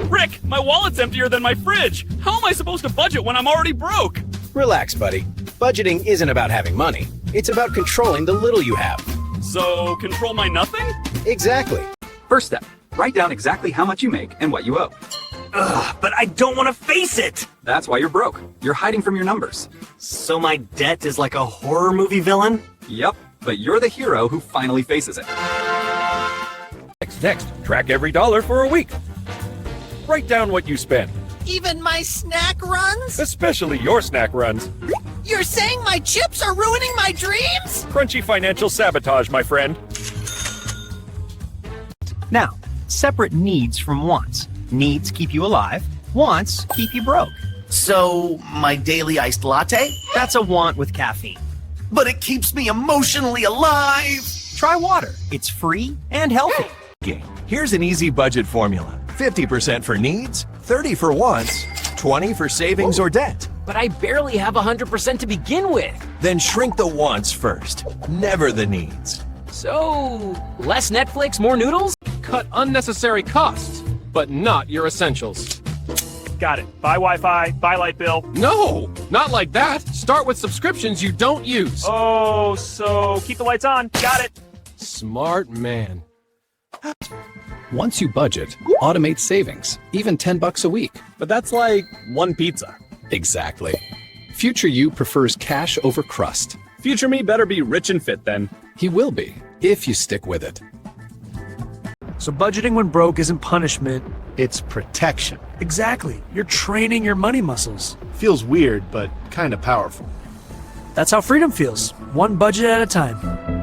Rick, my wallet's emptier than my fridge. How am I supposed to budget when I'm already broke? Relax, buddy. Budgeting isn't about having money. It's about controlling the little you have. So, control my nothing? Exactly. First step, write down exactly how much you make and what you owe. Ugh, but I don't want to face it! That's why you're broke. You're hiding from your numbers. So my debt is like a horror movie villain? Yep, but you're the hero who finally faces it. Next, track every dollar for a week. Write down what you spend, Even my snack runs? especially your snack runs. You're saying my chips are ruining my dreams? Crunchy financial sabotage, my friend. Now, separate needs from wants. Needs keep you alive, wants keep you broke. So, my daily iced latte? That's a want with caffeine. But it keeps me emotionally alive! Try water. It's free and healthy. Here's an easy budget formula. 50% for needs, 30 for wants, 20 for savings or debt. But I barely have 100% to begin with. Then shrink the wants first, never the needs. So, less Netflix, more noodles? Cut unnecessary costs, but not your essentials. Got it. Buy Wi-Fi, buy light bill. No, not like that. Start with subscriptions you don't use. Oh, so keep the lights on. Got it. Smart man. Once you budget, automate savings, even $10 a week. But that's like one pizza. Exactly. Future you prefers cash over crust. Future me better be rich and fit then. He will be, if you stick with it. So budgeting when broke isn't punishment. It's protection. Exactly. You're training your money muscles. Feels weird, but kind of powerful. That's how freedom feels. One budget at a time.